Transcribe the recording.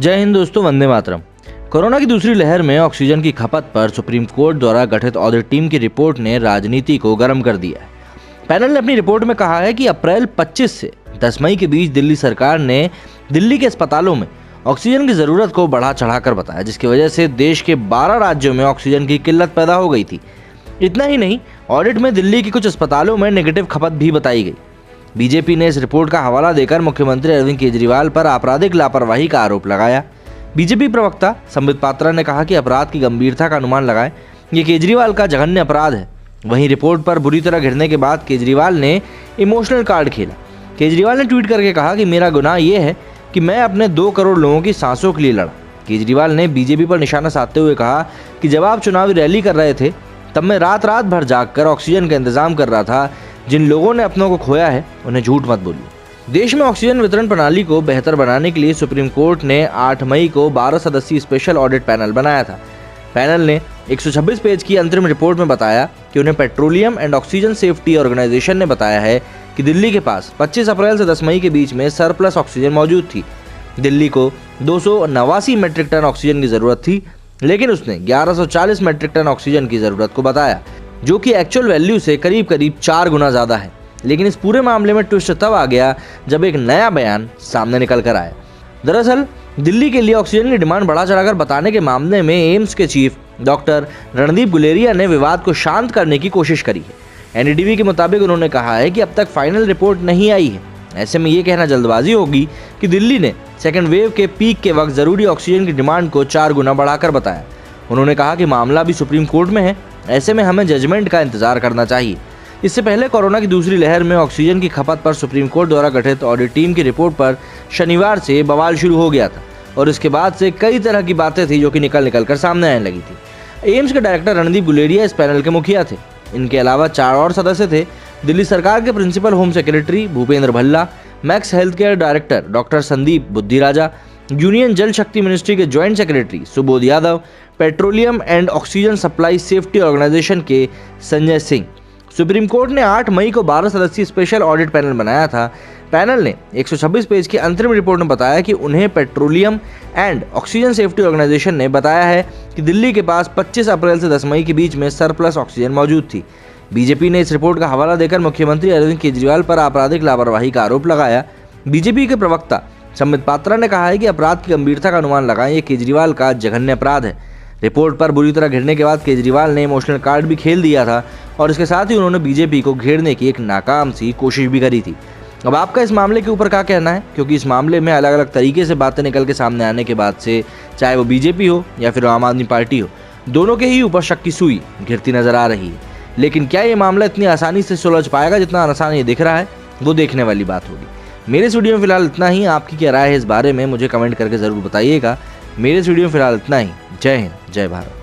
जय हिंद दोस्तों, वंदे मातरम। कोरोना की दूसरी लहर में ऑक्सीजन की खपत पर सुप्रीम कोर्ट द्वारा गठित ऑडिट टीम की रिपोर्ट ने राजनीति को गर्म कर दिया है। पैनल ने अपनी रिपोर्ट में कहा है कि अप्रैल 25 से 10 मई के बीच दिल्ली सरकार ने दिल्ली के अस्पतालों में ऑक्सीजन की जरूरत को बढ़ा चढ़ाकर बताया, जिसकी वजह से देश के 12 राज्यों में ऑक्सीजन की किल्लत पैदा हो गई थी। इतना ही नहीं, ऑडिट में दिल्ली के कुछ अस्पतालों में नेगेटिव खपत भी बताई गई। बीजेपी ने इस रिपोर्ट का हवाला देकर मुख्यमंत्री अरविंद केजरीवाल पर आपराधिक लापरवाही का आरोप लगाया। बीजेपी प्रवक्ता संबित पात्रा ने कहा कि अपराध की गंभीरता का अनुमान लगाएं, ये केजरीवाल का जघन्य अपराध है। वहीं रिपोर्ट पर बुरी तरह घिरने के बाद केजरीवाल ने इमोशनल कार्ड खेला। केजरीवाल ने ट्वीट करके कहा कि मेरा गुनाह ये है कि मैं अपने 2 करोड़ लोगों की सांसों के लिए लड़ा। केजरीवाल ने बीजेपी पर निशाना साधते हुए कहा कि जब आप चुनावी रैली कर रहे थे तब मैं रात भर जागकर ऑक्सीजन का इंतजाम कर रहा था। जिन लोगों ने अपनों को खोया है उन्हें झूठ मत बोलिए। देश में ऑक्सीजन वितरण प्रणाली को बेहतर बनाने के लिए सुप्रीम कोर्ट ने 8 मई को 12 सदस्यीय स्पेशल ऑडिट पैनल बनाया था। पैनल ने 126 पेज की अंतरिम रिपोर्ट में बताया कि उन्हें petroleum and oxygen safety organisation ने बताया है कि दिल्ली के पास 25 अप्रैल से 10 मई के बीच में सरप्लस ऑक्सीजन मौजूद थी। दिल्ली को 289 मेट्रिक टन ऑक्सीजन की जरूरत थी, लेकिन उसने 1140 मेट्रिक टन ऑक्सीजन की जरूरत को बताया, जो कि एक्चुअल वैल्यू से करीब 4 गुना ज़्यादा है। लेकिन इस पूरे मामले में ट्विस्ट तब आ गया जब एक नया बयान सामने निकल कर आया। दरअसल दिल्ली के लिए ऑक्सीजन की डिमांड बढ़ा चढ़ाकर बताने के मामले में एम्स के चीफ डॉक्टर रणदीप गुलेरिया ने विवाद को शांत करने की कोशिश करी है। एनडीटीवी के मुताबिक उन्होंने कहा है कि अब तक फाइनल रिपोर्ट नहीं आई है। ऐसे में ये कहना जल्दबाजी होगी कि दिल्ली ने सेकेंड वेव के पीक के वक्त जरूरी ऑक्सीजन की डिमांड को 4 गुना बढ़ाकर बताया। उन्होंने कहा कि मामला भी सुप्रीम कोर्ट में है, ऐसे में हमें जजमेंट का इंतजार करना चाहिए। इससे पहले कोरोना की दूसरी लहर में ऑक्सीजन की खपत पर सुप्रीम कोर्ट द्वारा गठित ऑडिट टीम की रिपोर्ट पर शनिवार से बवाल शुरू हो गया था और इसके बाद से कई तरह की बातें थी जो कि निकल कर सामने आने लगी थी। एम्स के डायरेक्टर रणदीप गुलेरिया इस पैनल के मुखिया थे। इनके अलावा 4 और सदस्य थे। दिल्ली सरकार के principal home secretary Bhupendra Bhalla, Max health care director doctor Sandeep Buddhiraja, union Jal Shakti ministry के joint secretary Subodh Yadav, petroleum and oxygen supply safety organisation के संजय सिंह। सुप्रीम कोर्ट ने 8 मई को 12 सदस्यीय स्पेशल ऑडिट पैनल बनाया था। पैनल ने 126 पेज की अंतरिम रिपोर्ट में बताया कि उन्हें petroleum and oxygen safety organisation ने बताया है कि दिल्ली के पास 25 अप्रैल से 10 मई के बीच में सरप्लस ऑक्सीजन मौजूद थी। बीजेपी ने इस रिपोर्ट का हवाला देकर मुख्यमंत्री अरविंद केजरीवाल पर आपराधिक लापरवाही का आरोप लगाया। बीजेपी के प्रवक्ता संबित पात्रा ने कहा है कि अपराध की गंभीरता का अनुमान लगाएं, ये केजरीवाल का जघन्य अपराध है। रिपोर्ट पर बुरी तरह घिरने के बाद केजरीवाल ने इमोशनल कार्ड भी खेल दिया था और इसके साथ ही उन्होंने बीजेपी को घेरने की एक नाकाम सी कोशिश भी करी थी। अब आपका इस मामले के ऊपर क्या कहना है, क्योंकि इस मामले में अलग अलग तरीके से बातें निकल के सामने आने के बाद से चाहे वो बीजेपी हो या फिर आम आदमी पार्टी हो, दोनों के ही ऊपर शक की सुई घिरती नजर आ रही है। लेकिन क्या ये मामला इतनी आसानी से सुलझ पाएगा जितना आसान ये दिख रहा है, वो देखने वाली बात होगी। मेरे इस वीडियो में फिलहाल इतना ही। आपकी क्या राय है इस बारे में मुझे कमेंट करके ज़रूर बताइएगा। मेरे इस वीडियो में फिलहाल इतना ही। जय हिंद, जय भारत।